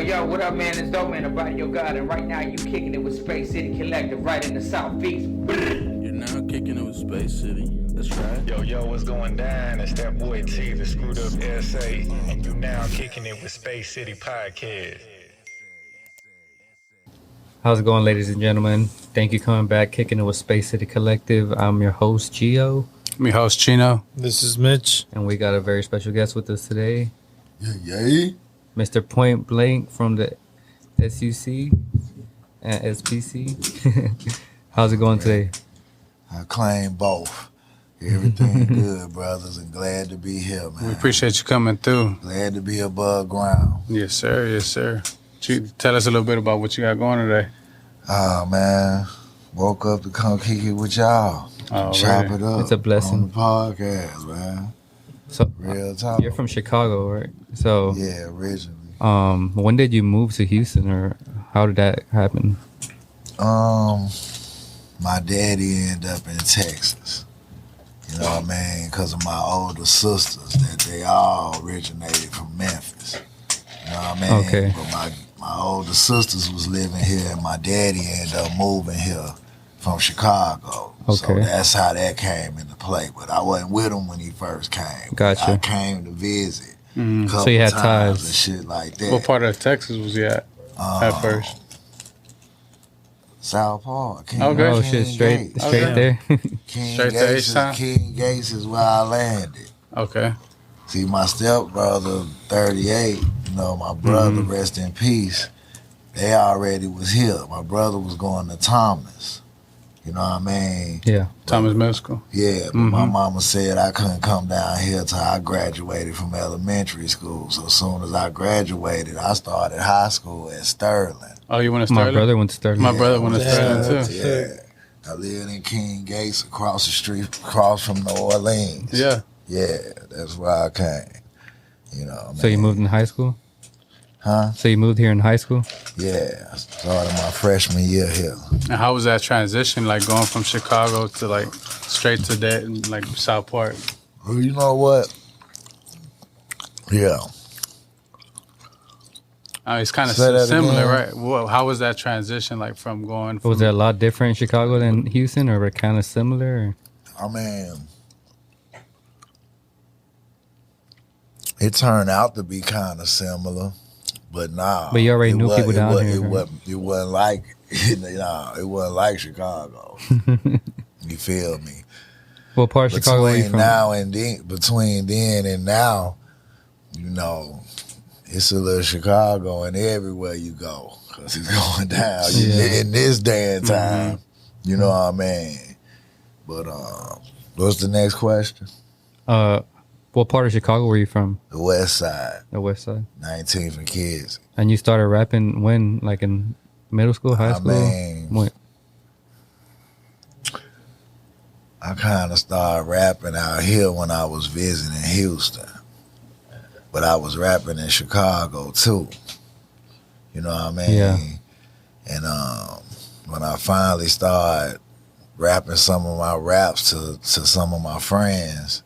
Yo, what up, man? It's Dope Man, about your God, and right now you kicking it with Space City Collective right in the Southeast. You're now kicking it with Space City. That's right. Yo, what's going down? It's that boy T, the screwed up SA, and you now kicking it with Space City Podcast. How's it going, ladies and gentlemen? Thank you for coming back, kicking it with Space City Collective. I'm your host, Gio. I'm your host, Chino. This is Mitch. And we got a very special guest with us today. Yay. Mr. Point Blank from the SUC and SPC. How's it going today? I claim both. Everything good, brothers, and glad to be here, man. We appreciate you coming through. Glad to be above ground. Yes, sir. Yes, sir. Tell us a little bit about what you got going today. Oh, man. Woke up to come kick it with y'all. Chop it up. It's a blessing. On the podcast, man. So, Real talk. you're from Chicago, right? So, yeah, originally. When did you move to Houston, or how did that happen? My daddy ended up in Texas. You know what I mean? Because of my older sisters, that they all originated from Memphis. You know what I mean? Okay. But my older sisters was living here, and my daddy ended up moving here from Chicago. Okay. So that's how that came into play. But I wasn't with him when he first came. Gotcha. I came to visit. Mm-hmm. So you had ties and shit like that. What part of Texas was you at first? South Park. Okay. Oh, shit, straight there? Straight to H-Town? King Gates is where I landed. Okay. See, my stepbrother, 38, you know, my brother, rest in peace, they already was here. My brother was going to Thomas. You know what I mean? Yeah. Thomas Middle School. Yeah, but my mama said I couldn't come down here till I graduated from elementary school. So as soon as I graduated, I started high school at Sterling. Oh, you went to Sterling? My brother went to Sterling. My brother went to Sterling, too. Yeah. I lived in King Gates across the street, across from New Orleans. Yeah. Yeah, that's where I came. You know, So you moved in high school? Huh? So you moved here in high school? Yeah, I started my freshman year here. And how was that transition, like going from Chicago to like straight to that, like South Park? Well, you know what? Yeah. It's kind of Say that similar, again. right? Well, how was that transition, like from going from... Was it a lot different in Chicago than Houston, or were it kind of similar? I mean, it turned out to be kind of similar, but nah. But you already knew people down here. It wasn't like, it wasn't like Chicago. You feel me? What part of Chicago are you from? Between then and now, you know, it's a little Chicago and everywhere you go, because it's going down in this day and time. You know what I mean? But what's the next question? What part of Chicago were you from? The West Side. The West Side. 19th and Kids. And you started rapping when? Like in middle school, high school? When? I kind of started rapping out here when I was visiting Houston. But I was rapping in Chicago too. You know what I mean? Yeah. And when I finally started rapping some of my raps to some of my friends,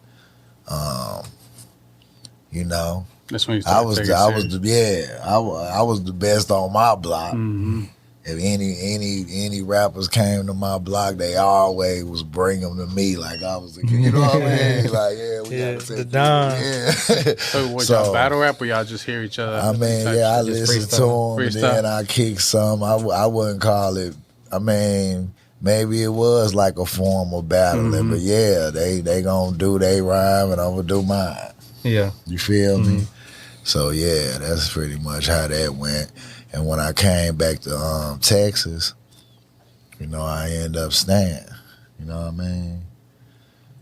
you know, That's when you I started was the best on my block. If any rappers came to my block, they always was bring them to me like I was the kid. You know what I mean? Like, we gotta take the Don. Yeah. So was y'all battle rap or y'all just hear each other? I mean, I listened to them and then I kicked some. I wouldn't call it. I mean, maybe it was like a form of battling, but yeah, they gonna do their rhyme and I'm gonna do mine. Yeah. You feel me? So yeah, that's pretty much how that went. And when I came back to Texas, you know, I ended up staying. You know what I mean?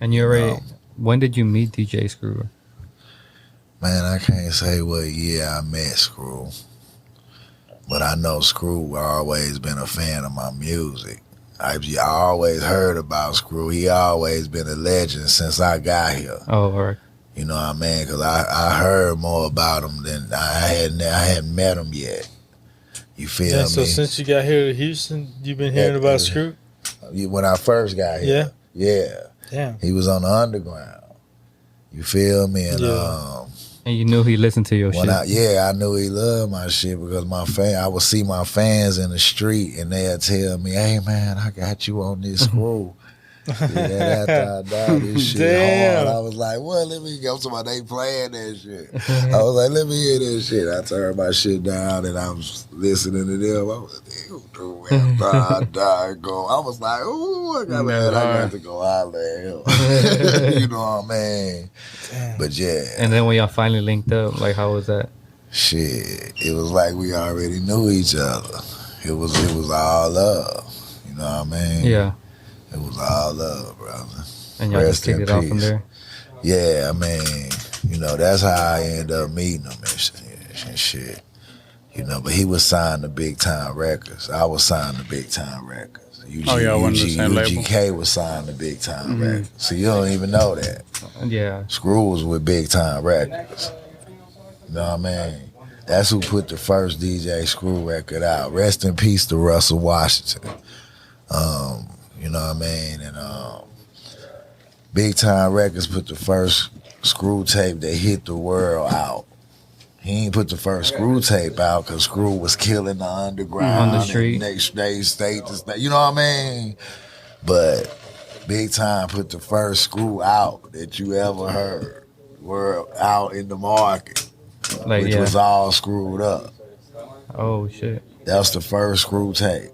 And you already, when did you meet DJ Screw? Man, I can't say what year I met Screw. But I know Screw always been a fan of my music. I always heard about Screw. He always been a legend since I got here. Oh, all right. You know what I mean? Because I heard more about him than I hadn't met him yet. You feel me? So since you got here to Houston, you've been hearing about Screw? When I first got here. Yeah. Damn. He was on the underground. You feel me? And And you knew he listened to your When shit. I knew he loved my shit because I would see my fans in the street and they'd tell me, "Hey man, I got you on this screw." Yeah, after I died, this shit Damn. hard. I was like, "Well, let me go to my they playing that shit." I was like, "Let me hear this shit." I turned my shit down and I was listening to them. I was like, "Dude, man, go." I was like, "Ooh, I got to go holler at him." You know what I mean? But yeah. And then when y'all finally linked up, like how was that? Shit, it was like we already knew each other. It was all love. You know what I mean? Yeah. It was all love, brother. And y'all just kicked it off from there. Yeah, I mean, you know, that's how I ended up meeting him and shit. You know, but he was signed to Big Time Records. I was signed to Big Time Records. UGK was signed to Big Time Records. So you don't even know that. Yeah. Screw was with Big Time Records. You know what I mean? That's who put the first DJ Screw record out. Rest in peace to Russell Washington. You know what I mean? And Big Time Records put the first Screw tape that hit the world out. He ain't put the first Screw tape out because Screw was killing the underground. On the street. Next day, state to state. You know what I mean? But Big Time put the first Screw out that you ever heard. Were out in the market. Which was all screwed up. Oh shit. That was the first Screw tape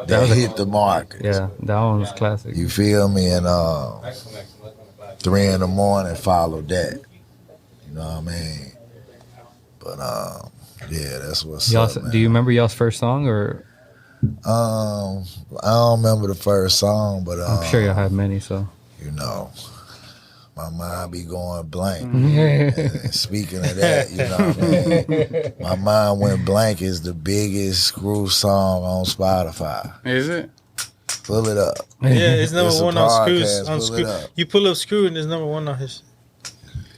that hit the market. Yeah, that one was classic. You feel me? And 3 in the morning followed that. You know what I mean? But yeah, that's what's up, man. Do you remember y'all's first song or? I don't remember the first song, but I'm sure y'all had many. So you know, my mind be going blank. And speaking of that, you know what I mean? My mind went blank is the biggest Screw song on Spotify. Is it? Pull it up. Yeah, it's number It's a one on podcast, Screw. On pull it Screw. up. You pull up Screw and it's number one on his.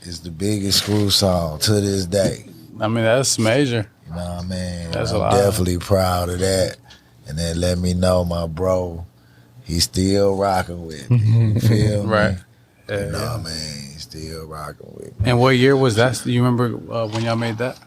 It's the biggest Screw song to this day. I mean, that's major. You know what I mean? That's I'm a lot. definitely proud of that. And then let me know my bro, he's still rocking with me. You feel me? Right. You know what I mean? He's still rocking with me. And what year was that? Do you remember when y'all made that?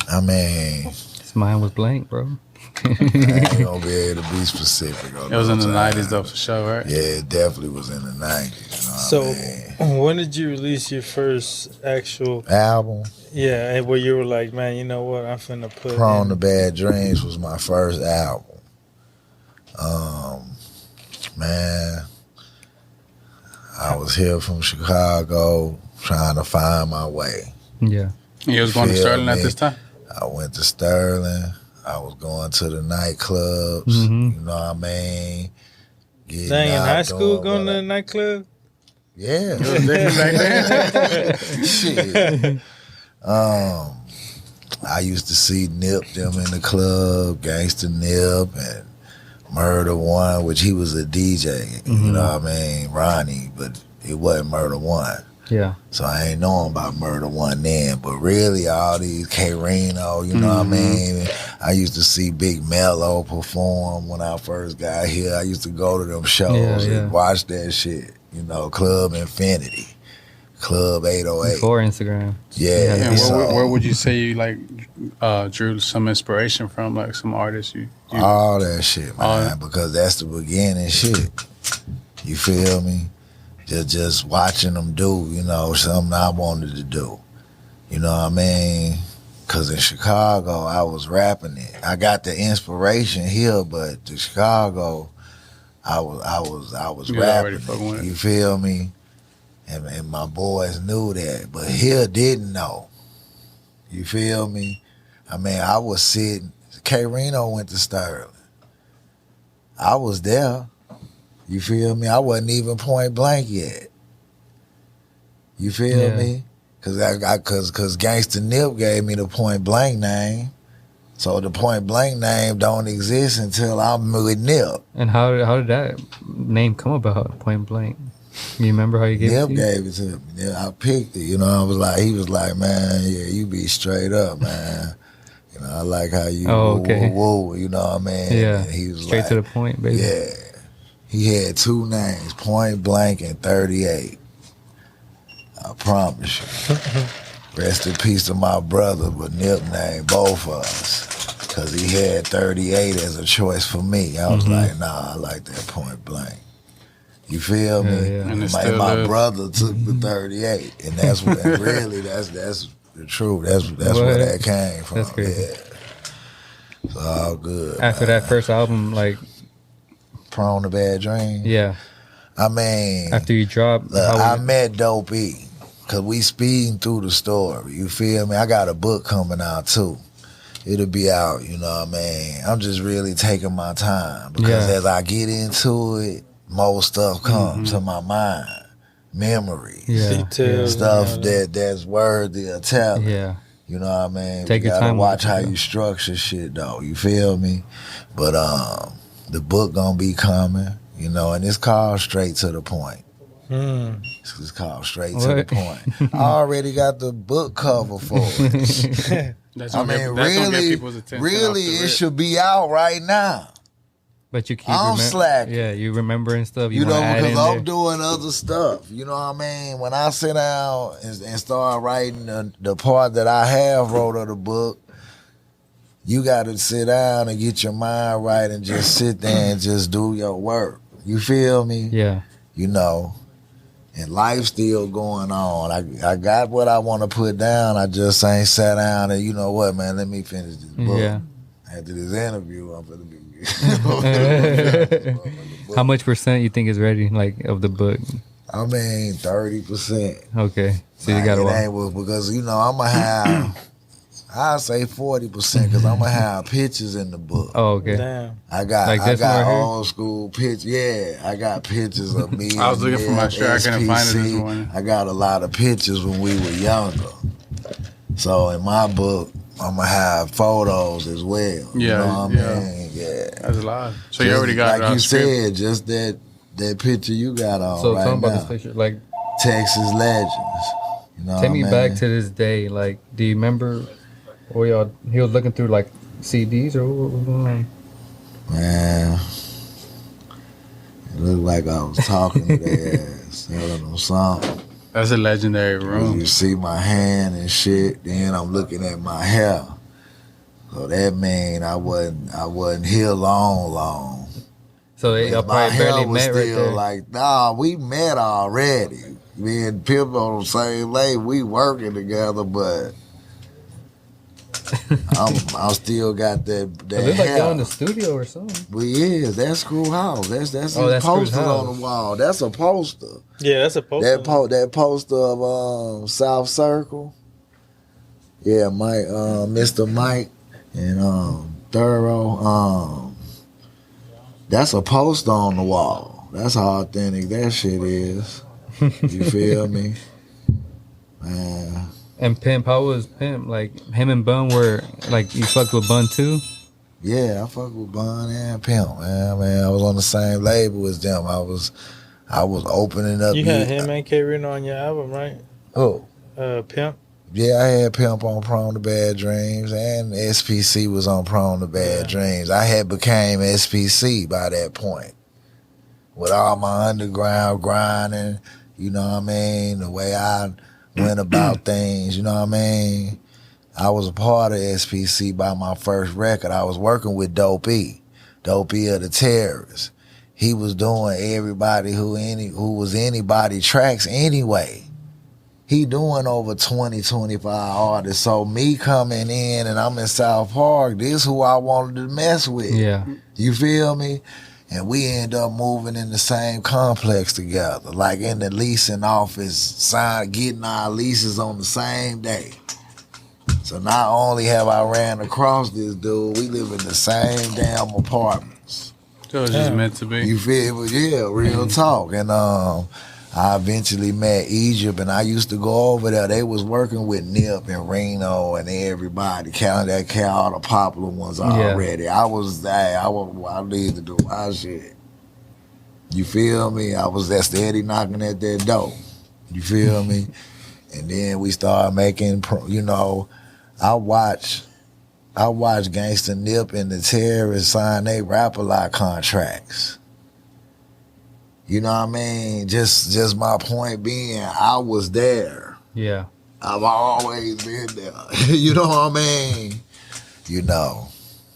I mean, his mind was blank, bro. I ain't gonna be able to be specific. It was in the 90s though, for sure, right? Yeah, it definitely was in the 90s. You know what I mean? When did you release your first actual Album? Yeah, and where you were like, man, you know what? I'm finna put Prone to Bad Dreams was my first album. Man, I was here from Chicago trying to find my way. Yeah. You was going to Sterling at this time? I went to Sterling. I was going to the nightclubs. Mhm. You know what I mean? Getting Dang, in out, high school doing going to what the nightclub? Yeah. It was different back then. Shit. I used to see Nip them in the club, Gangsta Nip and Murder One, which he was a DJ. You know what I mean? Ronnie, but it wasn't Murder One. Yeah. So I ain't knowing about Murder One then. But really all these K-Reno, you know what I mean? I used to see Big Mello perform when I first got here. I used to go to them shows and watch that shit. You know, Club Infinity, Club 808. Before Instagram. Yeah. And where would you say you like drew some inspiration from, like some artists you all that shit, man, because that's the beginning shit. You feel me? Just watching them do, you know, something I wanted to do. You know what I mean? Because in Chicago, I was rapping it. I got the inspiration here, but to Chicago, I was rapping it. You feel me? And my boys knew that, but here didn't know. You feel me? I mean, I was sitting. K-Reno went to Sterling. I was there. You feel me? I wasn't even point blank yet. You feel me? Cause cause Gangsta Nip gave me the point blank name. So the point blank name don't exist until I'm with Nip. And how did that name come about? Point blank. You remember how you gave it to Nip you? gave it to me. Yeah, I picked it. You know, he was like, man, yeah, you be straight up, man. You know, I like how you woo, you know what I mean? Yeah. And he was straight to the point, baby. Yeah. He had 2 names, Point Blank and 38. I promise you. Rest in peace to my brother, but Nip named both of us. Because he had 38 as a choice for me. I was like, nah, I like that point blank. You feel me? Yeah. And it's My still is. brother took the 38. And that's what, and really, that's the truth. That's where that came from. That's crazy. Yeah. It's all good. After that first album, like, Prone to Bad Dreams. yeah. I mean, After you dropped, look, I met Dope E. Because we speeding through the story. You feel me? I got a book coming out, too. It'll be out, you know what I mean? I'm just really taking my time. Because as I get into it, more stuff comes to my mind. Memories. Details. Stuff that's worthy of telling. Yeah. You know what I mean? Take you your gotta time watch with it, how yeah. you structure shit, though. You feel me? But the book gonna be coming, you know, and it's called Straight to the Point. It's called Straight to the Point. I already got the book cover for it. That's I gonna mean, get people's attention. really, off the it rip. should be out right now. But you keep I'm slacking. Yeah, you remembering stuff. You You, know, want to add in because I'm there. doing other stuff. You know what I mean? When I sit down and start writing the part that I have wrote of the book, you got to sit down and get your mind right and just sit there and just do your work. You feel me? Yeah. You know, and life's still going on. I got what I want to put down. I just ain't sat down and, you know what, man, let me finish this book. Yeah. After this interview, I'm going to be... How much percent you think is ready, like, of the book? I mean, 30%. Okay. So you got it to ain't with, because, you know, I'm going to have, I'll say 40% because I'm going to have pictures in the book. Oh, okay. Damn. I got Like this one right here? old school pictures. Yeah, I got pictures of me. I was looking for my and shirt. I couldn't find it this SPC. morning. I got a lot of pictures when we were younger. So in my book, I'm going to have photos as well. Yeah, You know what yeah. I mean? Yeah. That's a lot. So you already got like it you script. said, just that picture you got on So right talking about now. this picture, like, Texas legends. You know take me what I mean? back to this day. Like, do you remember where he was looking through, like, CDs or what was going on? Man, it looked like I was talking to their ass, telling them something. That's a legendary room. You see my hand and shit, then I'm looking at my hair. So that mean I wasn't here long. So y'all My probably hair barely was met right still there. like, nah, we met already. Me and Pip on the same lane, we working together, but I still got that It looks like hair. y'all in the studio or something. We is. That's Screw House. That's his that's Screw's posters on house. the wall. That's a poster. Yeah, that's a poster. That poster of South Circle. Yeah, Mike, Mr. Mike and Thorough. That's a poster on the wall. That's how authentic that shit is. You feel me? Man. And Pimp, how was Pimp? Like, him and Bun were, like, you fucked with Bun too? Yeah, I fuck with Bun and Pimp, man. I was on the same label as them. I was opening up. You had him and K Reno on your album, right? Oh. Pimp. Yeah, I had Pimp on Prone to Bad Dreams, and SPC was on Prone to Bad Dreams. I had became SPC by that point. With all my underground grinding, you know what I mean, the way I went about things, you know what I mean. I was a part of SPC by my first record. I was working with Dope E of the Terrorists. He was doing everybody who was anybody tracks anyway. He doing over 20, 25 artists. So me coming in and I'm in South Park, this who I wanted to mess with. Yeah. You feel me? And we end up moving in the same complex together, like in the leasing office, getting our leases on the same day. So not only have I ran across this dude, we live in the same damn apartments. So it's just meant to be. You feel me? Yeah, real talk. And I eventually met Egypt, and I used to go over there. They was working with Nip and Reno and everybody, counting that all the popular ones already. I need to do my shit. You feel me? I was that steady knocking at that door. You feel me? And then we started making, you know, I watched Gangsta Nip and the Terrorists sign their rap-a-lot contracts. You know what I mean? Just my point being, I was there. Yeah. I've always been there. You know what I mean? You know.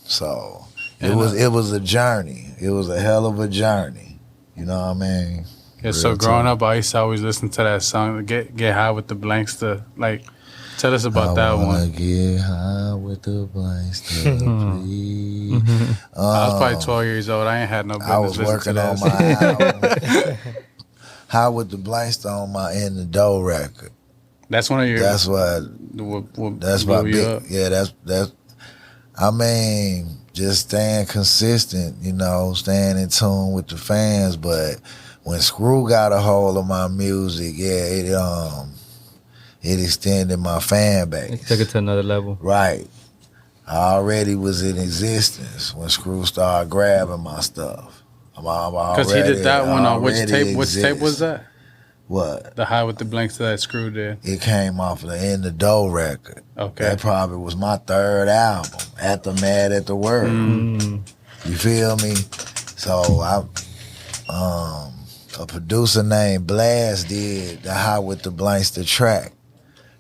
So it was a journey. It was a hell of a journey. You know what I mean? Yeah, so growing up, I used to always listen to that song, Get High with the Blanks. Like, tell us about that one. Get high with the blanks to free. I was probably 12 years old. I ain't had no business I was listening working to on that. my album. High with the blanks on my In the Dough record. That's one of your. That's what. That's my blew you up. big. Yeah, that's. I mean, just staying consistent. You know, staying in tune with the fans. But when Screw got a hold of my music, yeah, it extended my fan base. It took it to another level. Right. I already was in existence when Screw started grabbing my stuff. Because he did that one on which tape? Which tape was that? What? The High with the Blanks that Screw did. It came off of the In the Dough record. Okay. That probably was my third album, At the Mad at the Word. You feel me? So a producer named Blast did the High with the Blanks the track.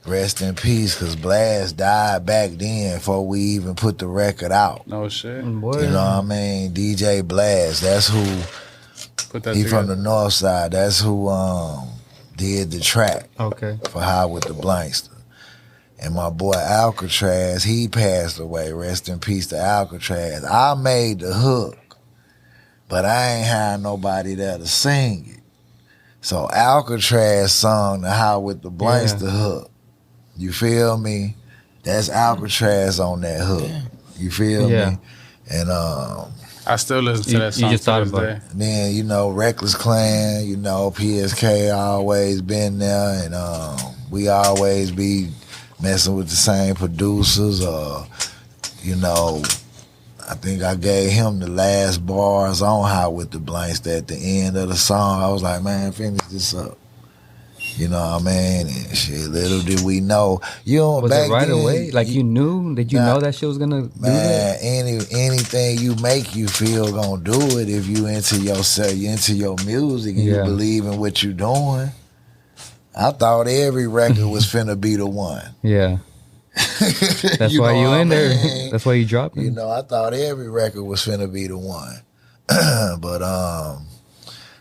Rest in peace, because Blast died back then before we even put the record out. No shit. Boy. You know what I mean? DJ Blast, that's who, Put that he together. from the north side, that's who did the track Okay. for High with the Blankster. And my boy Alcatraz, he passed away. Rest in peace to Alcatraz. I made the hook, but I ain't had nobody there to sing it. So Alcatraz sung the High with the Blankster hook. You feel me? That's Alcatraz on that hook. You feel me? And I still listen to that song. You just thought to this about day. it. then, you know, Reckless Clan, you know, PSK always been there, and we always be messing with the same producers. You know, I think I gave him the last bars on High with the Blanks at the end of the song. I was like, man, finish this up. You know what I mean? And shit, little did we know. You know, Was back it right then, away? Like you knew? Did you know that shit was gonna do that? man, anything you make, you feel gonna do it if you into yourself, you into your music, and you believe in what you doing. I thought every record was finna be the one. Yeah. That's You why know you what in I there. mean? That's why you dropping. You know, I thought every record was finna be the one. But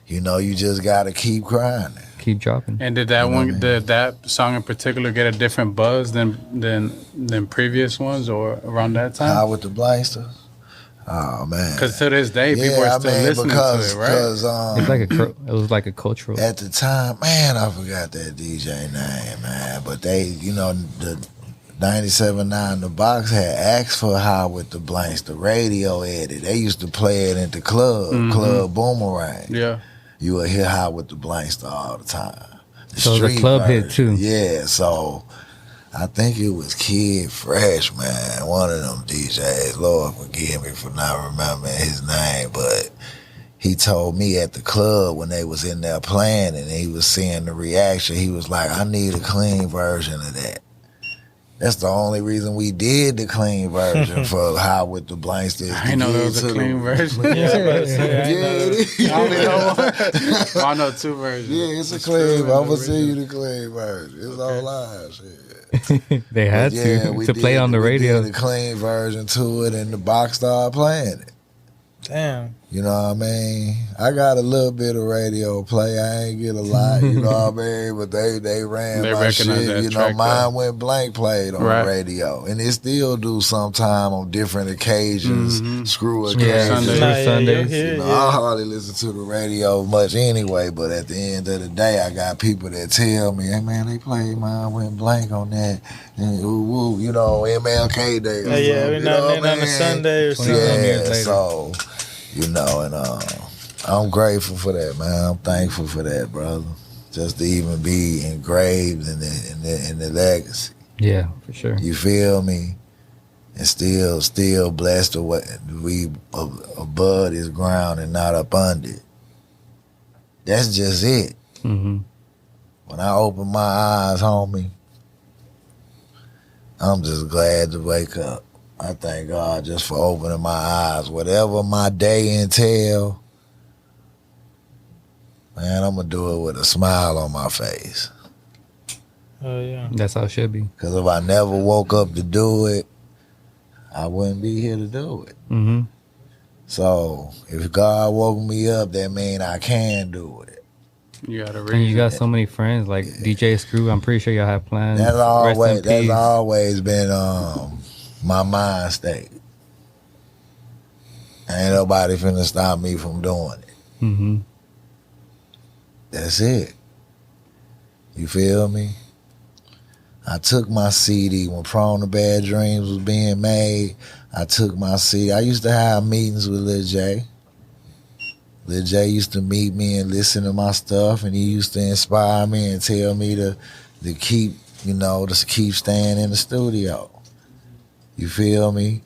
you know, you just gotta keep grinding. Keep dropping. And did that song in particular get a different buzz than previous ones or around that time? High with the Blankster? Oh man. Because to this day, people are still listening to it, right? Because It was like a cultural. at the time, man, I forgot that DJ name, man. But they, you know, the 97.9 The Box had asked for High with the Blanks, the radio edit. They used to play it at the club, Club Boomerang. Yeah. You would hear High with the Blankster all the time. So it was a club hit, too. Yeah, so I think it was Kid Fresh, man. One of them DJs. Lord forgive me for not remembering his name, but he told me at the club when they was in there playing and he was seeing the reaction, he was like, I need a clean version of that. That's the only reason we did the clean version for High with the Blankster. I didn't know there was a clean version. Yeah, I was about to say, I Yeah, it is. I only know one. Well, I know two versions. Yeah, it's a It's clean. true, I'm gonna it's send you the clean version. It's on live shit. They had we to play did- on the we radio. did a clean version to it, and the box started playing it. Damn. You know what I mean? I got a little bit of radio play. I ain't get a lot. You know what I mean? But they ran They my recognize shit. that You know, track, mine though. went blank played on Right. the radio, and it still do sometime on different occasions. Screw Yeah, occasions. Sundays. Sundays. You know, I hardly listen to the radio much anyway, but at the end of the day, I got people that tell me, hey man, they played mine went blank on that. And ooh, you know, MLK Day. Or Yeah, every something, now you know and then what I on a mean? Sunday or something. years Yeah, later. so, you know, and I'm grateful for that, man. I'm thankful for that, brother. Just to even be engraved in the legacy. Yeah, for sure. You feel me? And still blessed to what we above this ground and not up under it. That's just it. Mm-hmm. When I open my eyes, homie, I'm just glad to wake up. I thank God just for opening my eyes. Whatever my day entail, man, I'm gonna do it with a smile on my face. Oh yeah. That's how it should be. Cause if I never woke up to do it, I wouldn't be here to do it. Mm-hmm. So if God woke me up, that mean I can do it. You got a And you reason. got so many friends like DJ Screw. I'm pretty sure y'all have plans. That's Rest in peace. always been my mind state. Ain't nobody finna stop me from doing it. Mm-hmm. That's it. You feel me? I took my CD when Prone to Bad Dreams was being made. I took my CD. I used to have meetings with Lil J. Lil J used to meet me and listen to my stuff, and he used to inspire me and tell me to keep, to keep staying in the studio. You feel me?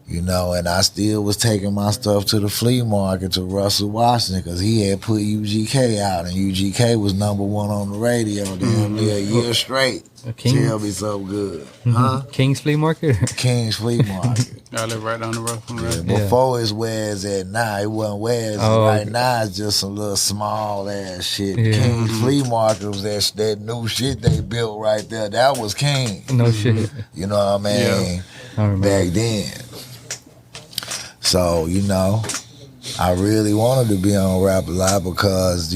And I still was taking my stuff to the flea market to Russell Washington because he had put UGK out, and UGK was #1 on the radio damn near a year straight. Tell me something good. Huh? King's Flea Market? King's Flea Market. I live right down the road from there. Before it's where it's at now, it wasn't where it's at. Right now, it's just some little small ass shit. Yeah. King's Flea Market was that new shit they built right there. That was King. No shit. You know what I mean? I remember. Back then. So, I really wanted to be on Rap a Lot because,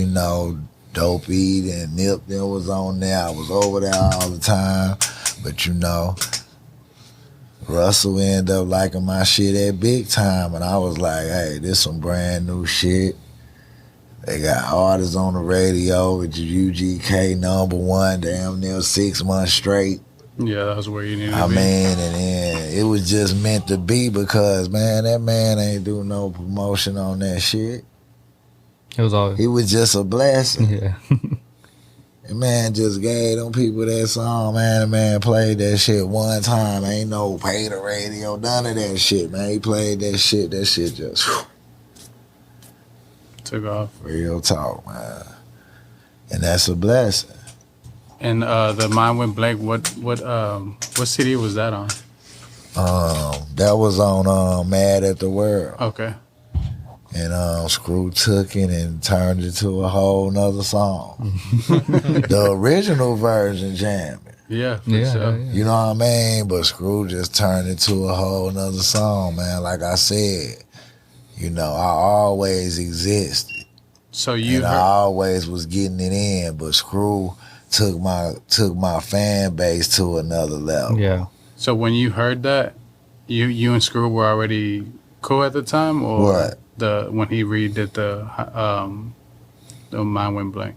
Dope Eat and Nip them was on there. I was over there all the time. But, Russell ended up liking my shit at big time. And I was like, hey, this some brand new shit. They got artists on the radio with UGK #1 damn near 6 months straight. Yeah, that was where you needed to I be. mean, and then it was just meant to be because, man, that man ain't do no promotion on that shit. It was all. He was just a blessing. Yeah. The man just gave them people that song, man. The man played that shit one time. Ain't no pay the radio, none of that shit, man. He played that shit. That shit just Took off. real talk, man. And that's a blessing. And the Mind Went Blank, what CD was that on? That was on Mad at the World. Okay. And Screw took it and turned it to a whole nother song. The original version jamming. Yeah, for Yeah, sure. yeah. You know what I mean? But Screw just turned it to a whole nother song, man. Like I said, I always existed. So you And I heard, always was getting it in, but Screw took my fan base to another level. Yeah. so when you heard that, you and Screw were already cool at the time, or What? when he redid the Mind Went Blank?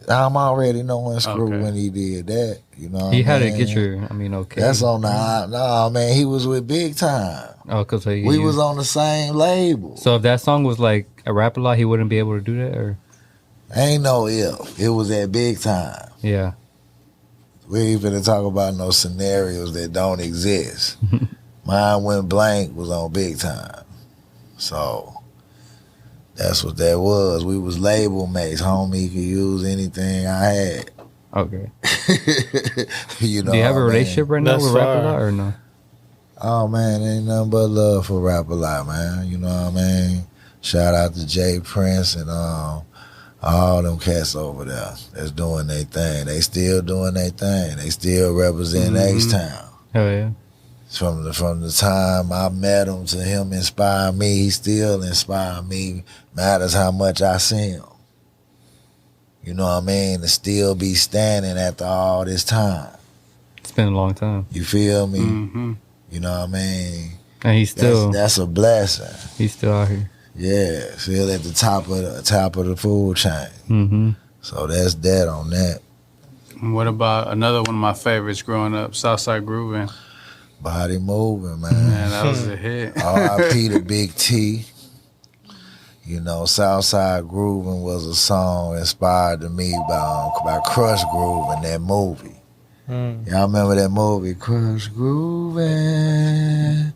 I'm already knowing Screw Okay. when he did that. You know what He I had to mean? get your, okay. That's on the, no, man, he was with Big Time. Oh, because We was on the same label. So if that song was like a rap a lot, he wouldn't be able to do that, or Ain't no if. It was at Big Time. yeah. We ain't finna talk about no scenarios that don't exist. Mine Went Blank was on Big Time. So that's what that was. We was label mates. Homie could use anything I had. Okay. You know Do you have a what I mean? relationship right now That's with rap a fire. lot or no? Oh man, ain't nothing but love for Rap a Lot, man. You know what I mean? Shout out to Jay Prince and all them cats over there that's doing their thing. They still doing their thing. They still represent H-Town. Oh yeah. From the time I met him to him inspire me, he still inspire me. Matters how much I see him. You know what I mean? To still be standing after all this time. It's been a long time, You feel me? Mm-hmm. You know what I mean? and he's still That's a blessing. he's still out here. Yeah, still at the top of the food chain. Mm-hmm. So that's that on that. What about another one of my favorites growing up, Southside Groovin'? Body moving, man. Man, that was a hit. R.I.P. to Big T. You know, Southside Groovin' was a song inspired to me by Crush Groove in that movie. Y'all remember that movie, Crush Groovin',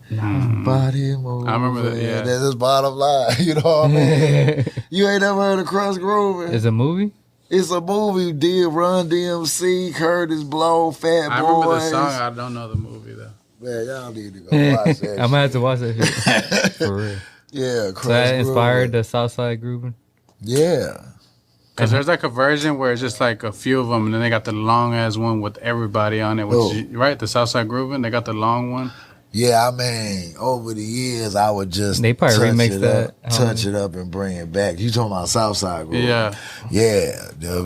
Body Moving. I remember that, yeah. That's his bottom line, you know what I mean? You ain't never heard of Crush Groovin'? It's a movie. It's a movie, did Run DMC, Curtis Blow, Fat I Boys. remember the song. I don't know the movie though. Man, y'all need to go watch that. I might have to watch that shit. For real. Yeah, Crush So that inspired Groovin'. the Southside Groovin'. Yeah. Because there's like a version where it's just like a few of them, and then they got the long ass one with everybody on it. Which is, right, the Southside Groovin', they got the long one. Yeah, I mean, over the years, I would just They probably remix that. touch it up, and bring it back. You talking about Southside Group? Yeah. Yeah, the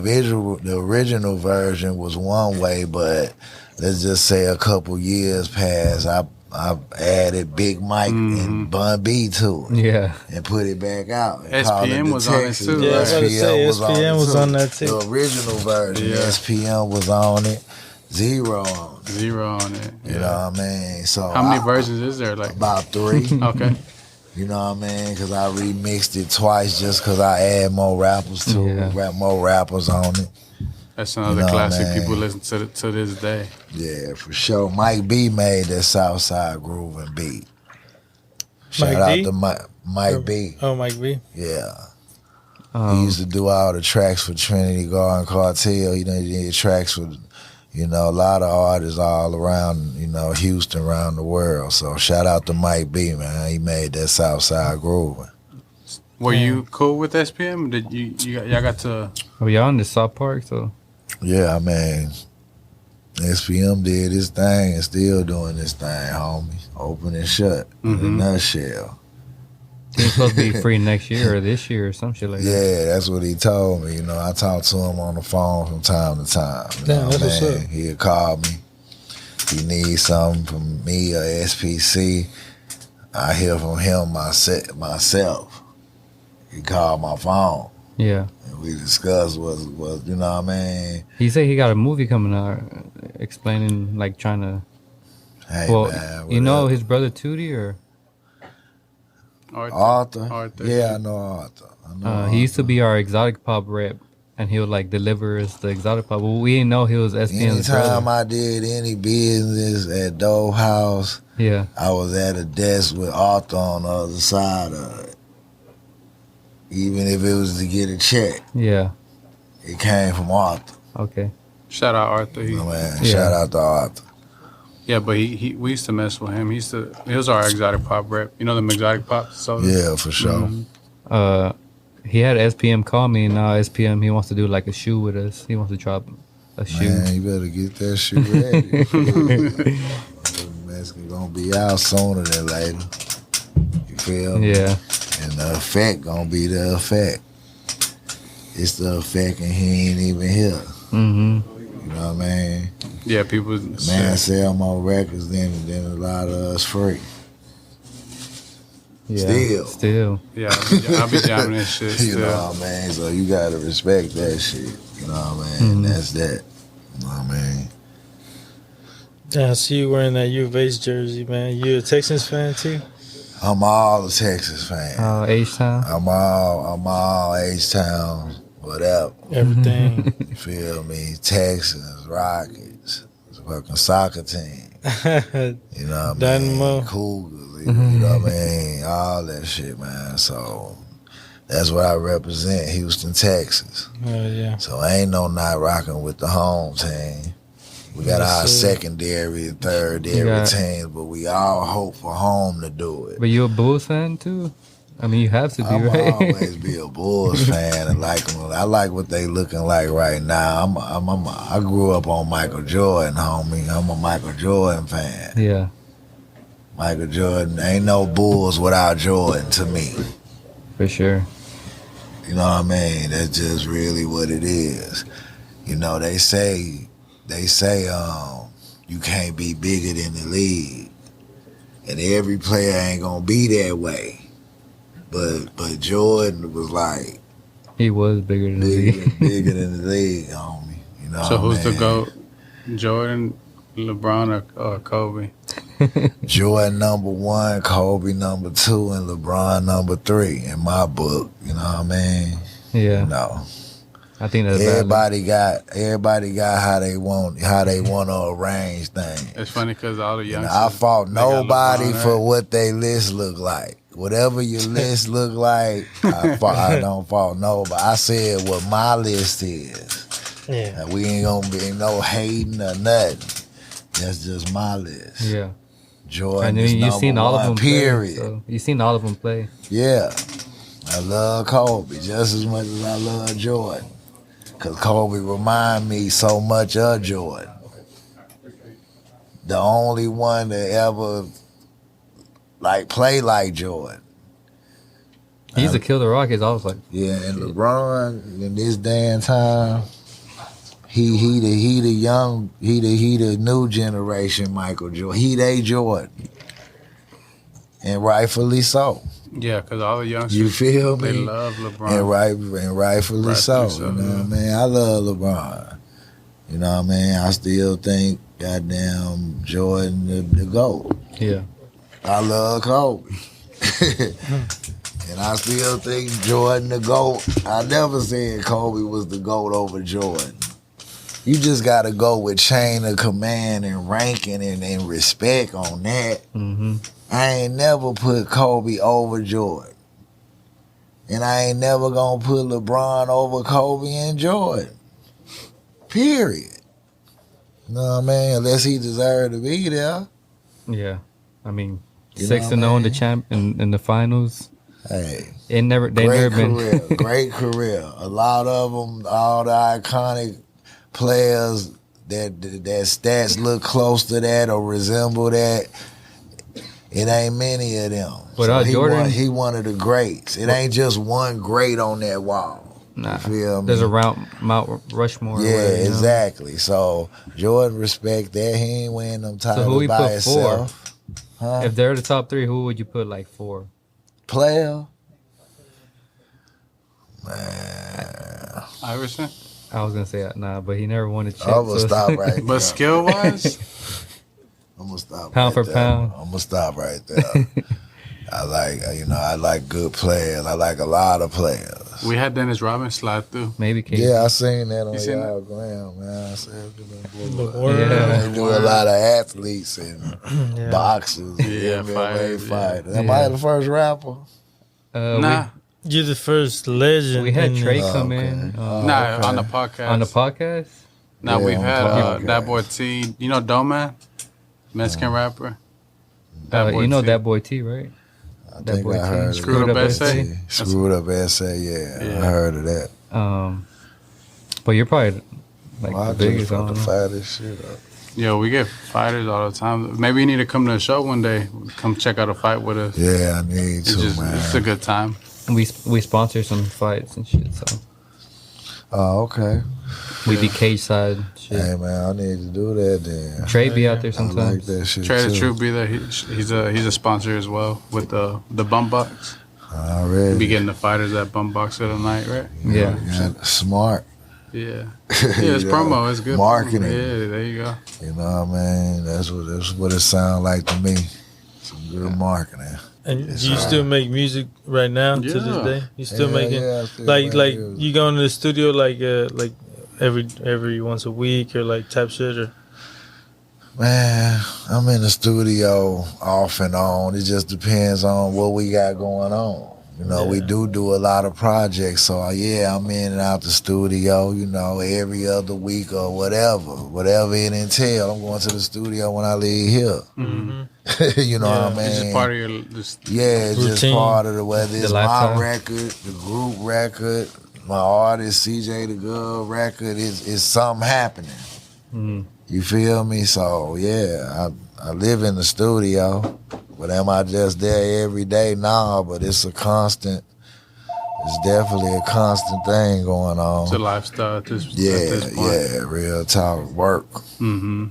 original version was one way, but let's just say a couple years passed, I added Big Mike and Bun B to it. Yeah. And put it back out. SPM was on it too. Yeah, I was about to say, SPM was on that too. The original version, Yeah. SPM was on it. Zero on it. Zero on it. You know what I mean? So How many versions is there? Like About 3. Okay. You know what I mean? Because I remixed it twice just because I add more rappers to it, more rappers on it. That's another You know, classic man. people listen to this day. Yeah, for sure. Mike B made that Southside Groovin' beat. Shout Mike out B? to Mike B. Oh, Mike B. Yeah. He used to do all the tracks for Trinity Garden Cartel. He did tracks for, a lot of artists all around, Houston, around the world. So shout out to Mike B, man. He made that Southside Groovin'. Were you cool with SPM? Did y'all got to? Oh, y'all in the South Park, so Yeah, I mean, SPM did his thing and still doing his thing, homie. Open and shut in a nutshell. he's supposed to be free next year or this year or some shit like that. Yeah, that's what he told me. I talked to him on the phone from time to time. Damn, that's what's up. He'd call me. He needs something from me or SPC. I hear from him myself. He called my phone. Yeah. And we discussed what you know what I mean? He said he got a movie coming out explaining, like, trying to. Hey, Well, man. you know whatever. his brother Tootie, or Arthur? Yeah, I know Arthur. he used to be our exotic pop rep, and he would like deliver us the exotic pop. But we didn't know he was SPM's Anytime brother. I did any business at Doe House, Yeah. I was at a desk with Arthur on the other side of it. Even if it was to get a check, Yeah. it came from Arthur. Okay. Shout out Arthur. You know, man. Yeah. Shout out to Arthur. Yeah, but we used to mess with him. He was our exotic pop rep. You know them exotic pop sodas? Yeah, for sure. He had SPM call me, and now SPM, he wants to do like a shoe with us. He wants to drop a shoe. Man, you better get that shit ready. That's gonna be out sooner than later. You feel me? Yeah. And the effect gonna be the effect. It's the effect and he ain't even here. Mm-hmm. You know what I mean? Yeah, people. Man sell more records than a lot of us free. Yeah. Still. Yeah, I'll be jamming this shit You still. know what I mean? So you gotta respect that shit. You know what I mean? That's that. You know what I mean? Yeah, I see you wearing that U of H jersey, man. You a Texans fan too? I'm all a Texas fan. H-Town. I'm all H-Town, whatever. Everything. You feel me? Texans, Rockets, it's a fucking soccer team. You know what I Dynamo. mean? Cougars, you know what I mean? All that shit, man. So that's what I represent, Houston, Texas. Oh yeah. So ain't no not rocking with the home team. We got Yes, our sir. secondary and thirdary Yeah. teams, but we all hope for home to do it. But you a Bulls fan too? I mean, you have to be, I'm right? always be a Bulls fan and like 'em. I like what they looking like right now. I grew up on Michael Jordan, homie. I'm a Michael Jordan fan. Yeah. Michael Jordan, ain't no Bulls without Jordan to me. For sure. You know what I mean? That's just really what it is. You know, they say you can't be bigger than the league. And every player ain't gonna be that way. But Jordan was like He was bigger than the league. bigger than the league, homie. You know So what who's I the mean? GOAT? Jordan, LeBron, or Kobe? Jordan number 1, Kobe number 2, and LeBron number 3 in my book. You know what I mean? Yeah. You know. I think that's valid. Everybody got how they want to arrange things. It's funny because all the And youngsters. I fought they got nobody LeBron, for right? what they list look like. Whatever your list look like, I don't fault nobody. I said what my list is. Yeah. And we ain't gonna be no hating or nothing. That's just my list. Yeah. Jordan And is you've number seen all of 1, them period. play. So you've seen all of them play. Yeah. I love Kobe just as much as I love Jordan. Cause Kobe remind me so much of Jordan. The only one that ever like play like Jordan. He used to kill the Rockets. I was like, Yeah, and LeBron in this day and time, he the new generation Michael Jordan. He they Jordan, and rightfully so. Yeah, because all the youngsters, You feel me? they love LeBron. And rightfully so. You know what I mean? I love LeBron. You know what I mean? I still think goddamn Jordan the GOAT. yeah. I love Kobe. And I still think Jordan the GOAT. I never said Kobe was the GOAT over Jordan. You just got to go with chain of command and ranking and respect on that. Mm-hmm. I ain't never put Kobe over Jordan. And I ain't never going to put LeBron over Kobe and Jordan. Period. You know what I mean? Unless he deserved to be there. Yeah. I mean, You 6-0 know what I in the mean? in the finals. Hey. They never Great been. career, great career. A lot of them, all the iconic players that stats look close to that or resemble that. It ain't many of them. Without Jordan, he one of the greats. It ain't just one great on that wall. Nah, You feel me? there's a Mount Rushmore. Yeah, or whatever, you know? exactly. So Jordan respect that. He ain't winning them So who titles he by put himself. Huh? If they're the top three, who would you put like 4? Player. Iverson. I was gonna say nah, but he never won a chip. I'm gonna stop right there. But skill wise, I'm gonna stop Pound right for there. pound. I'm gonna stop right there. I like good players. I like a lot of players. we had Dennis Rodman slide through. Maybe KD. Yeah, I seen that on You seen y'all gram, man. I said, The word. Yeah. they do a lot of athletes and Yeah. boxers, Yeah, MMA fighters, fighters. yeah. Am I the first rapper? Nah, You're the first legend. We had in Trey this. come okay. in nah, okay. on the podcast. on the podcast. Nah, Yeah, we've on the had podcast. that boy T. You know Doman, Mexican rapper. You know T. that boy T, right? I That think boy I heard T. of Screwed that. Up essay? Screwed up essay, yeah. I heard of that. But you're probably like Well, I the biggest. just I want don't to know. fire this shit up. Yo, we get fighters all the time. Maybe you need to come to the show one day. Come check out a fight with us. Yeah, I need It's to, just man. it's a good time. We sponsor some fights and shit, so Oh, okay. we be cage side shit. Hey, man, I need to do that then. Trey be out there I like sometimes. that shit Trey the too. Truth be there. He's a sponsor as well with the bum box. Already. Be getting the fighters at bum box of the night, right? Yeah. Smart. Yeah. Yeah, it's Yeah. promo. It's good. Marketing. Yeah, there you go. You know what I mean? That's what it sounds like to me. Some good marketing. And do you still make music right now to Yeah. this day? You still Yeah, making yeah, I still like make music. you go into the studio like every once a week or like type shit or Man, I'm in the studio off and on. It just depends on what we got going on. You know, we do a lot of projects. So, yeah, I'm in and out the studio, you know, every other week or whatever it entails. I'm going to the studio when I leave here. You know what I mean? It's just part of your. Just, Yeah, it's just routine. part of whether it's my lifestyle. record, the group record, my artist, CJ the Good record, it's something happening. You feel me? So, yeah, I live in the studio. But am I just there every day? Nah, but it's definitely a constant thing going on. it's a lifestyle. At this point. Yeah, real talk, work,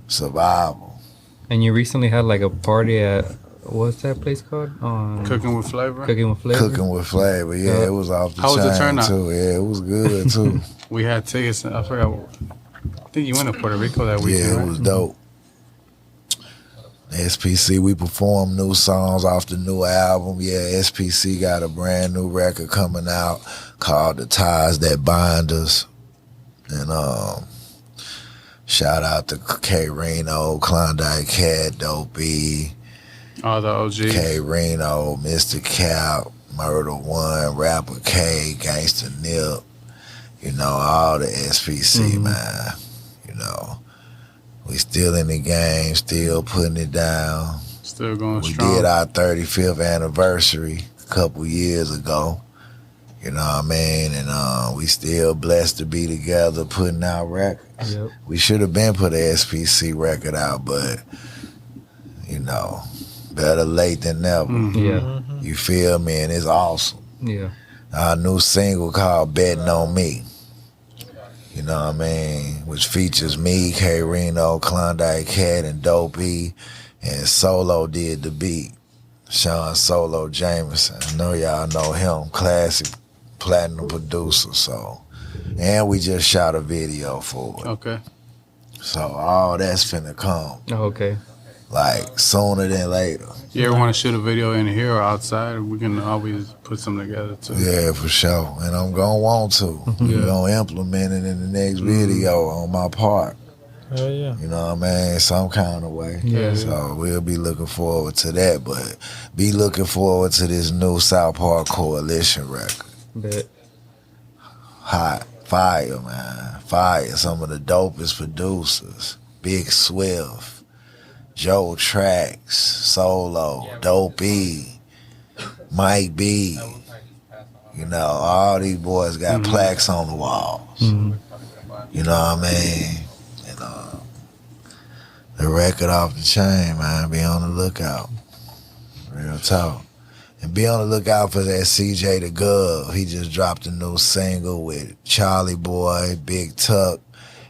survival. And you recently had like a party at what's that place called? Cooking with flavor. Cooking with Flavor. Cooking with flavor, yeah, Yeah. it was off the How was the chain turnout? too. Yeah, it was good too. We had tickets. I forgot. I think you went to Puerto Rico that weekend. Yeah, right? it was dope. SPC, we performed new songs off the new album. Yeah, SPC got a brand new record coming out called The Ties That Bind Us. And shout out to K Reno, Klondike Cat, Dopey, All the OGs. K Reno, Mr. Cap, Murder One, Rapper K, Gangsta Nip. You know, all the SPC, man. You know. We still in the game, still putting it down. Still going We strong. did our 35th anniversary a couple years ago. You know what I mean? And we still blessed to be together putting out records. Yep. We should have been put a SPC record out, but, you know, better late than never. Yeah. You feel me? And it's awesome. Yeah. Our new single called Betting on Me. You know what I mean? Which features me, K Reno, Klondike Cat, and Dopey. And Solo did the beat. Sean Solo Jameson. I know y'all know him. Classic platinum producer. So, and we just shot a video for it. Okay. So all that's finna come. Oh, okay. Like sooner than later. You ever want to shoot a video in here or outside? We can always put something together too. Yeah, for sure. And I'm gonna want to. We're gonna implement it in the next video on my part. Oh yeah. You know what I mean? Some kind of way. Yeah. So we'll be looking forward to that, but be looking forward to this new South Park Coalition record. Bet. Hot. Fire, man. Fire. Some of the dopest producers. Big Swift, Joe Trax, Solo, Dope E, Mike B. You know, all these boys got plaques on the walls. You know what I mean? And the record off the chain, man. Be on the lookout. Real talk. And be on the lookout for that CJ the Gov. He just dropped a new single with Charlie Boy, Big Tuck,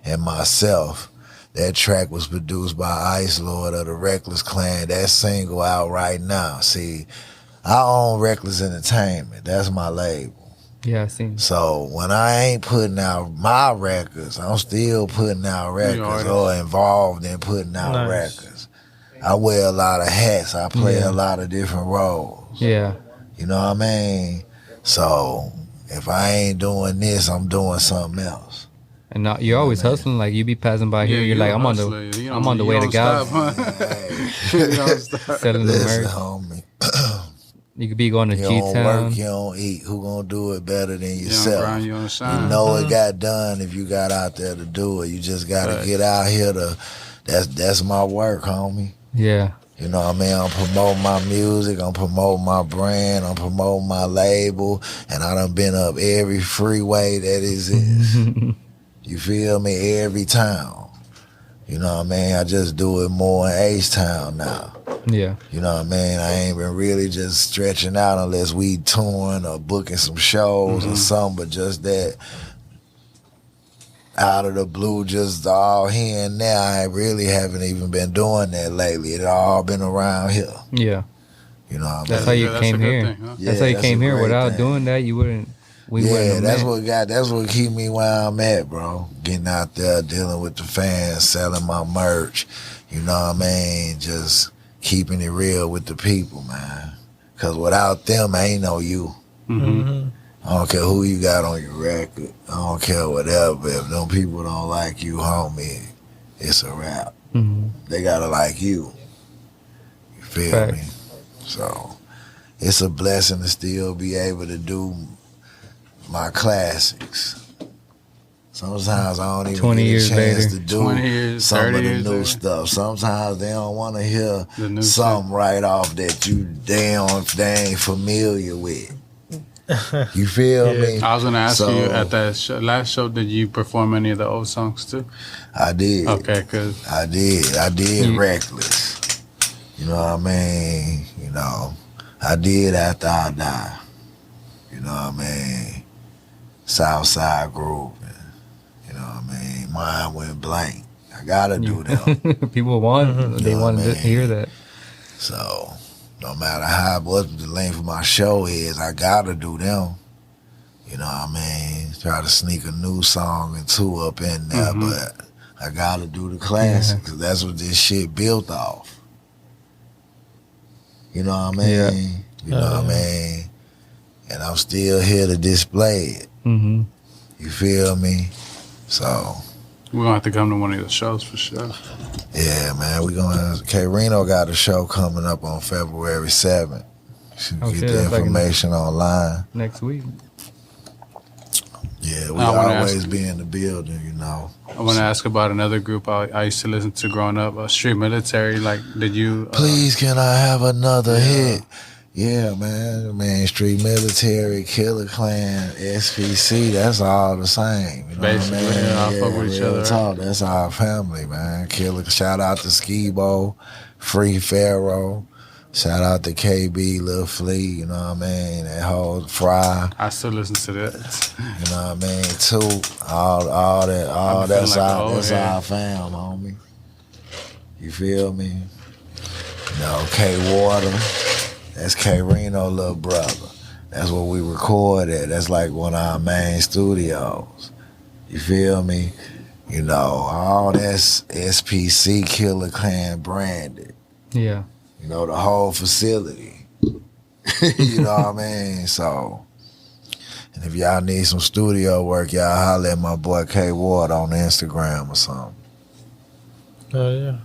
and myself. That track was produced by Ice Lord of the Reckless Clan. That single out right now. See, I own Reckless Entertainment. That's my label. Yeah, I seen. So when I ain't putting out my records, I'm still putting out records or involved in putting out records. I wear a lot of hats. I play a lot of different roles. Yeah. You know what I mean? So if I ain't doing this, I'm doing something else. And now you're always hustling. Like you be passing by here, you're like, I'm on the way to God. Selling the Listen, merch. homie. You could be going to You G don't Town. work, you don't eat. Who gonna do it better than You yourself? don't grind, you don't shine. You know it got done if you got out there to do it. You just gotta get out here to. That's my work, homie. Yeah. You know what I mean? I'm promoting my music, I'm promoting my brand, I'm promoting my label, and I done been up every freeway that exists. You feel me? Every town. You know what I mean? I just do it more in H-Town now. Yeah. You know what I mean? I ain't been really just stretching out unless we touring or booking some shows or something, but just that out of the blue, just all here and there. I really haven't even been doing that lately. It all been around here. Yeah. You know what I mean? That's how you came here. Thing, huh? That's how you came a here. great Without thing. doing that, you wouldn't. We wouldn't Yeah, have met. that's what keep me where I'm at, bro. Getting out there, dealing with the fans, selling my merch. You know what I mean? Just keeping it real with the people, man. Cause without them, ain't no you. I don't care who you got on your record. I don't care whatever. If them people don't like you, homie, it's a wrap. They gotta like you. You feel Facts. me? So it's a blessing to still be able to do my classics. Sometimes I don't even 20 get a years chance later. to do 20 years, some 30 of the years new later. stuff. Sometimes they don't want to hear The new something right off that they ain't familiar with. You feel me? I was gonna ask So- you at that last show, did you perform any of the old songs too? I did. Okay, cause I did Reckless. You know what I mean? You know, I did After I Die. You know what I mean? Southside Groove. You know what I mean? Mine went blank. I gotta do them. People want. They Yeah, want to man. hear that. So no matter what the length of my show is, I gotta do them. You know what I mean? Try to sneak a new song and two up in there, but I gotta do the classics. 'Cause that's what this shit built off. You know what I mean? Yeah. You know what I mean? And I'm still here to display it. Mm-hmm. You feel me? So we're gonna have to come to one of your shows for sure. yeah, man, we gonna. K Reno got a show coming up on February 7th. You Oh, can get shit, the that's like information online. Next week. Yeah, we I wanna always ask- be in the building, you know. I want to ask about another group I used to listen to growing up, Street Military. Like, did you? Please, can I have another hit? Yeah, man. Mainstream Military, Killer Clan, SPC, that's all the same. You know Basically, what I mean? all fuck with each real other, talk. That's our family, man. Killer, shout out to Skibo, Free Pharaoh. Shout out to KB, Lil Flea, you know what I mean? That whole Fry, I still listen to that. you know what I mean? Too, all that, I'm that's feeling like our, an that's old head. our fam, homie. You feel me? You know, K Water, that's K Reno, little brother. That's where we record at. That's like one of our main studios. You feel me? You know, all that's SPC Killer Clan branded. Yeah. You know, the whole facility. You know what I mean? So, and if y'all need some studio work, y'all holler at my boy K Ward on Instagram or something. Oh yeah.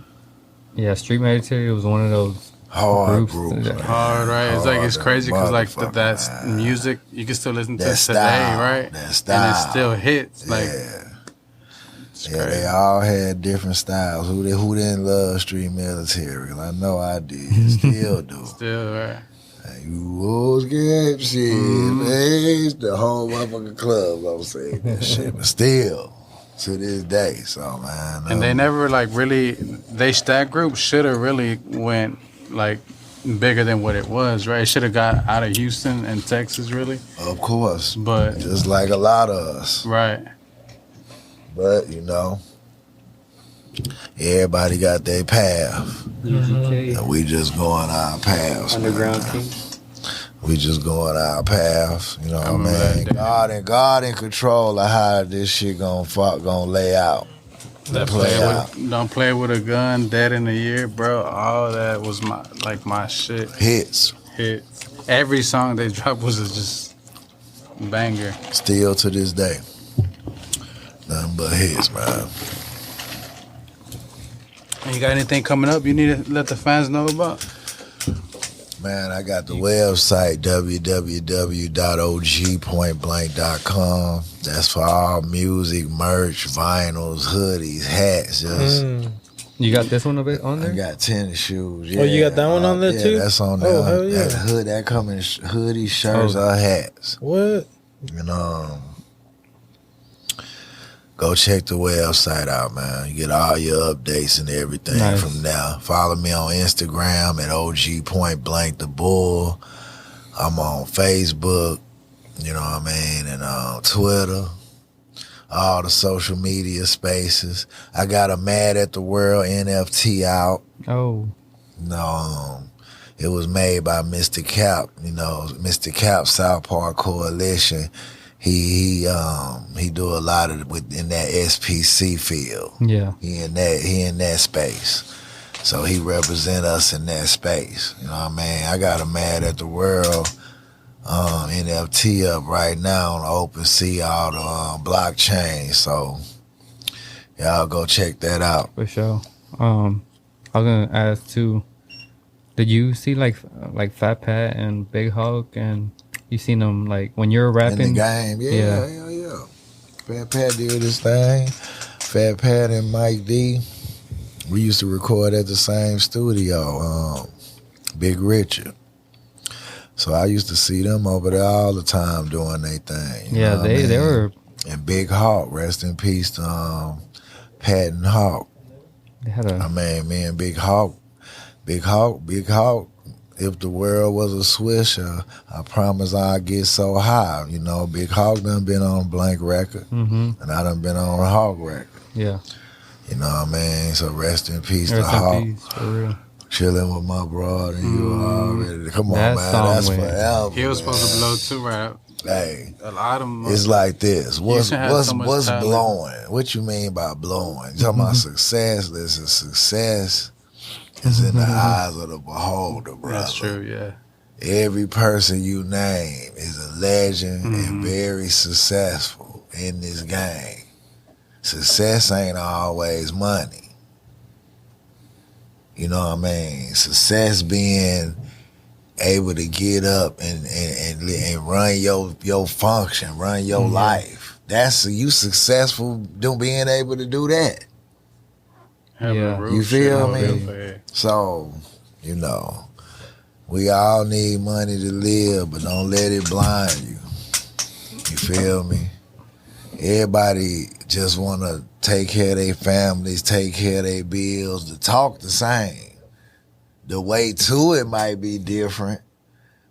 Yeah, Street Military was one of those Hard groups. group. man. Hard, right? It's like it's Hard crazy because like motherfucker, that's man. music you can still listen to That today, style, right? that And it style. still hits. Like Yeah. it's Yeah, crazy. they all had different styles. Who didn't love Street Military? I know I did. Still do. Still, right? Hey, you always get shit, man. The whole motherfucking club gonna say that shit, but still, to this day, so man. And they never like really. That group should have really went like bigger than what it was, right? It should have got out of Houston and Texas, really. Of course, But just like a lot of us, right, but you know, everybody got their path, and we just going our paths. Underground man. King. We just going our paths, you know what I remember mean? that day. God in control of how this shit gonna lay out. don't play with a gun, dead in a year, bro. All that was my shit. Hits, Hits. Every song they dropped was just banger. still to this day. Nothing but hits, man. And you got anything coming up you need to let the fans know about? Man, I got the website, www.ogpointblank.com. That's for all music, merch, vinyls, hoodies, hats. Just You got this one a bit on I there? got tennis shoes. Oh, you got that one on there yeah, too? that's on there. Oh, hell yeah. That come in hoodies, shirts, or hats. What? You know, go check the website out, man. You get all your updates and everything Nice. from there. Follow me on Instagram at OG Point Blank the Bull. I'm on Facebook, you know what I mean, and on Twitter, all the social media spaces. I got a Mad at the World NFT out. Oh, No, it was made by Mr. Cap, you know, Mr. Cap South Park Coalition. He do a lot of in that SPC field. yeah. He in that space. So he represent us in that space. You know what I mean? I got a Mad at the World NFT up right now on OpenSea, all the blockchain. So y'all go check that out. For sure. I was gonna ask too. Did you see like Fat Pat and Big Hawk, and you seen them like when you're rapping? In the game, yeah. Fat Pat did his thing. Fat Pat and Mike D. We used to record at the same studio, Big Richard. So I used to see them over there all the time doing their thing. You Yeah, know what I they mean? were. And Big Hawk, rest in peace to Pat and Hawk. They had I a. mean, me and Big Hawk. If the world was a swisher, I promise I'd get so high. You know, Big Hawk done been on Blank record, Mm-hmm. and I done been on Hawk record. Yeah. You know what I mean? So rest in peace to Rest Hawk. in peace, for real. Chilling with my brother, and you already. Come on, That man. song That's went- forever. He was supposed to man. blow too, right? Hey, A lot of them. it's like this. What's should have so much talent. blowing? What you mean by blowing? You talking about success? Listen, success is in the eyes of the beholder, brother. That's true, yeah. Every person you name is a legend and very successful in this game. Success ain't always money. You know what I mean? Success being able to get up and run your function, run your life. That's you successful being able to do that. Having Yeah. a real You shit feel on me? real fast. So, you know, We all need money to live, but don't let it blind you. You feel me? Everybody just want to take care of their families, take care of their bills, the talk the same. The way to it might be different,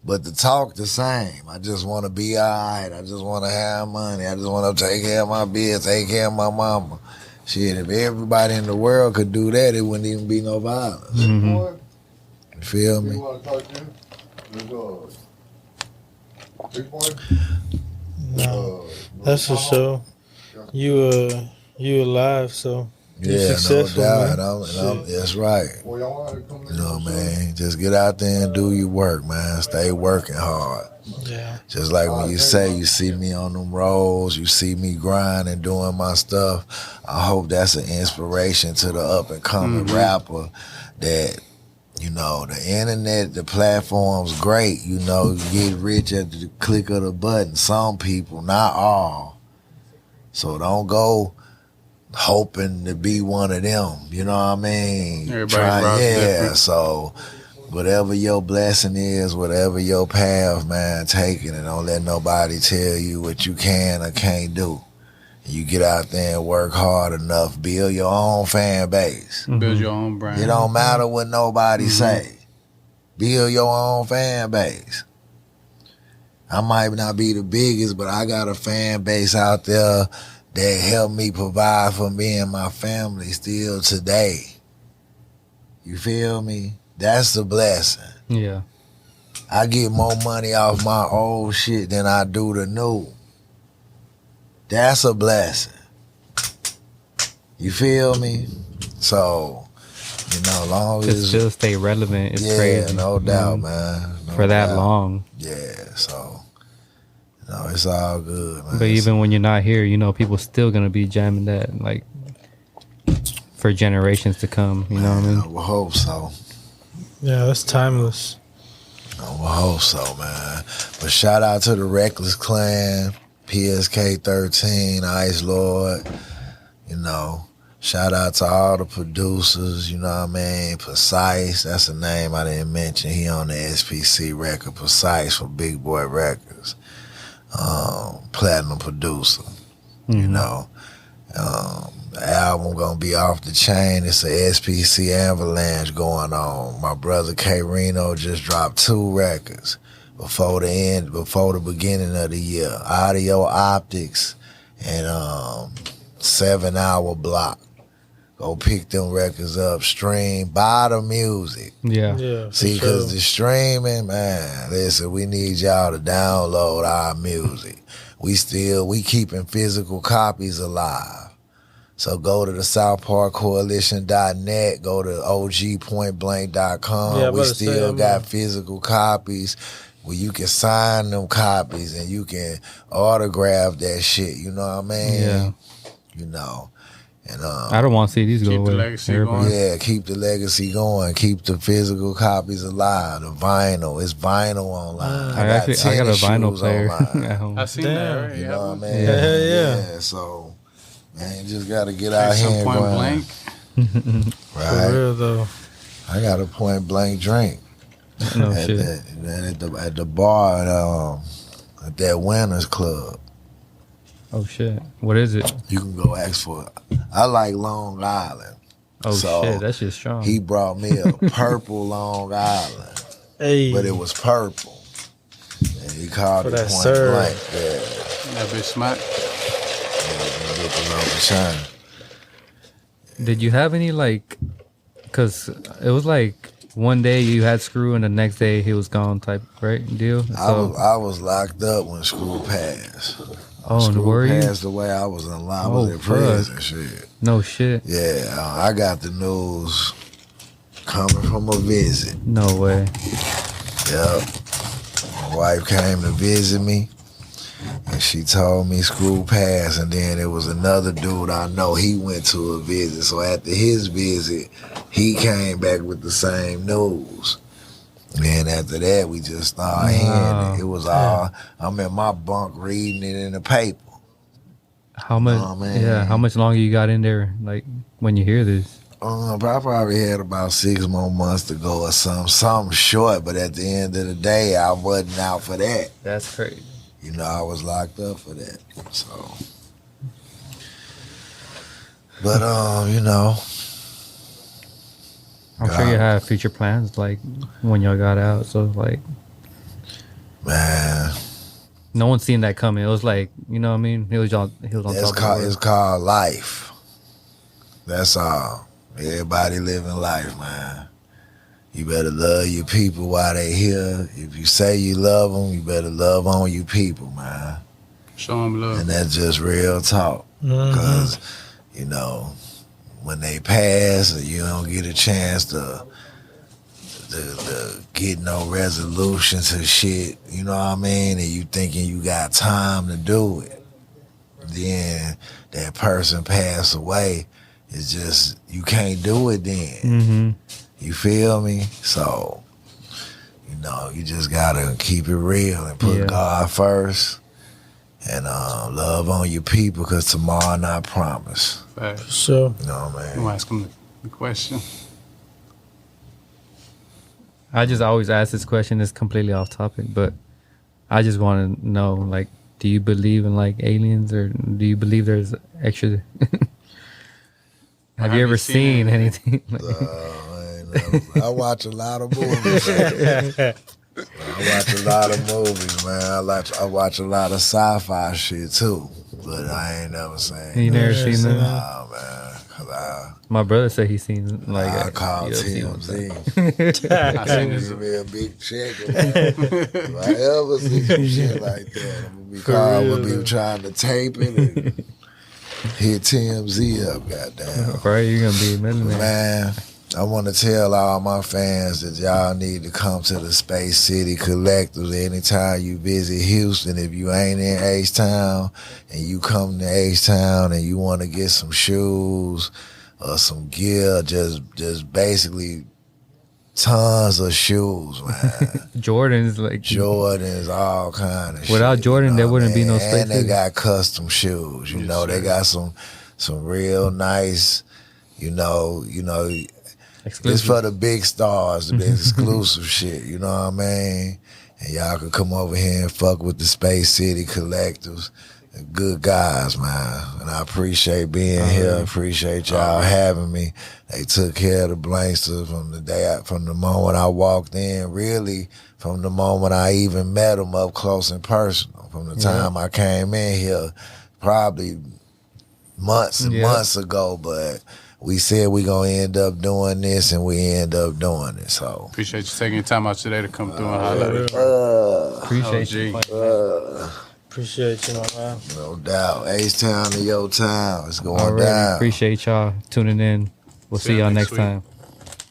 but the talk the same. I just want to be all right. I just want to have money. I just want to take care of my bills, take care of my mama. Shit, if everybody in the world could do that, it wouldn't even be no violence. Mm-hmm. You feel me? You want to talk to him? Let's go. Big boy? No, that's for sure. You alive, so you're Yeah, no successful, doubt. man. That's right. Well, y'all want to come You know, man, just get out there and do your work, man. Stay working hard. Yeah. Just like when you say you see me on them roads, you see me grinding, doing my stuff. I hope that's an inspiration to the up and coming rapper that, you know, the internet, the platform's great. You know, you get rich at the click of the button. Some people, not all. So don't go hoping to be one of them. You know what I mean? Everybody's route different. So whatever your blessing is, whatever your path, man, take it and don't let nobody tell you what you can or can't do. You get out there and work hard enough, build your own fan base. Build your own brand. It don't matter what nobody say. Build your own fan base. I might not be the biggest, but I got a fan base out there that helped me provide for me and my family still today. You feel me? That's the blessing. Yeah. I get more money off my old shit than I do the new. That's a blessing. You feel me? So, you know, long To as still stay relevant is yeah, crazy. no doubt, man. No For that doubt. long. Yeah, so no, it's all good, man. But even when you're not here, you know, people still gonna be jamming that, like, for generations to come. You know what I mean? I will hope so. Yeah, that's timeless. I will hope so, man. But shout out to the Reckless Clan, PSK 13, Ice Lord. You know, shout out to all the producers. You know what I mean? Precise, that's a name I didn't mention. He on the SPC record. Precise for Big Boy Records. Platinum producer. You know. The album gonna be off the chain. It's a SPC avalanche going on. My brother K Reno just dropped 2 records before the beginning of the year. Audio Optics and 7-hour block. Go pick them records up, stream, buy the music. Yeah. Yeah. See, because the streaming, man, listen, we need y'all to download our music. We keeping physical copies alive. So go to the SouthParkCoalition.net, go to OGPointBlank.com. Yeah, we still got physical copies where you can sign them copies and you can autograph that shit. You know what I mean? Yeah. You know. And I don't want to see these go Keep the away. legacy Everybody- going. yeah, keep the legacy going. Keep the physical copies alive. The vinyl. It's vinyl online. I got a tennis vinyl shoes player online. at home. I seen Damn. that, right? You Yeah. know what I mean? Yeah. So, man, you just got to get out Some here and point grind. blank. For Right? real though. I got a point blank drink No at, shit. at the bar at that Winners Club. Oh shit. What is it? You can go ask for it. I like Long Island. Oh So, shit. That shit's strong. He brought me a purple Long Island, Hey. but it was purple. And he called For it that point syrup. blank. Yeah. That bitch smack. Get the number shine. Did you have any like? Cause it was like one day you had Screw and the next day he was gone type deal. So I was locked up when Screw passed. oh, and Screw were you? passed away. I was in line. I Oh, was in fuck. prison. Shit. No shit. Yeah, I got the news coming from a visit. No way. Yep. My wife came to visit me, and she told me Screw passed, and then there was another dude I know, he went to a visit. So after his visit, he came back with the same news. And after that, we just started hearing it. It was all, I'm in my bunk reading it in the paper. How much? Oh, man. Yeah. How much longer you got in there? Like when you hear this? I probably had about 6 more months to go or something short, but at the end of the day, I wasn't out for that. That's crazy. You know, I was locked up for that. So, but you know, I'm sure you had future plans like when y'all got out. So like, man, no one seen that coming. It was like, you know what I mean? He was on top of the it's world. called life. That's all. Everybody living life, man. You better love your people while they here. If you say you love them, you better love on your people, man. Show them love. And that's just real talk. Because, you know, when they pass, you don't get a chance to get no resolution to shit, you know what I mean? And you thinking you got time to do it. Then that person pass away. It's just, you can't do it then. You feel me? So, you know, you just gotta keep it real and put God first and love on your people, because tomorrow not promised. Facts. So, You know what I I'm mean? asking the question. I just always ask this question. It's completely off topic, but I just want to know, like, do you believe in like aliens, or do you believe there's extra? Have you ever seen anything? I watch a lot of movies. I watch a lot of movies, man. I watch a lot of sci-fi shit too, but I ain't never seen. You never seen them? Nah, man. 'Cause My brother said he's seen like I a call UFC one TMZ. I seen this. Give me a big check. If I ever see some shit like that, I'm gonna be trying to tape it and hit TMZ up, goddamn. Right, you're gonna be a millionaire. Man, I want to tell all my fans that y'all need to come to the Space City Collectors anytime you visit Houston. If you ain't in H-Town and you come to H-Town and you want to get some shoes or some gear, just basically tons of shoes, man. Jordan's like Jordans, all kind of shit. Without Jordan, there wouldn't be no Space And they City. got custom shoes. You know, they got some real nice, you know, it's for the big stars, the big exclusive shit, you know what I mean? And y'all can come over here and fuck with the Space City Collectors. Good guys, man. And I appreciate being here. Appreciate y'all having me. They took care of the Blankster from the moment I walked in, really from the moment I even met them up close and personal. From the time I came in here, probably months and months ago, but we said we gonna end up doing this, and we end up doing it. So Appreciate you taking your time out today to come through and holler at us. appreciate you. appreciate you, my man. no doubt, H-Town to your town. It's going Already down. appreciate y'all tuning in. We'll see y'all next week. time.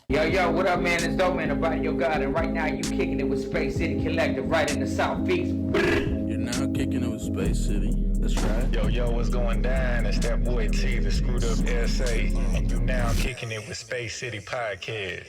Yo, what up, man? It's Dope Man about your God, and right now you kicking it with Space City Collective right in the Southeast. You're now kicking it with Space City. That's right. Yo, what's going down? It's that boy T, the screwed up SA, and you now kicking it with Space City Podcast.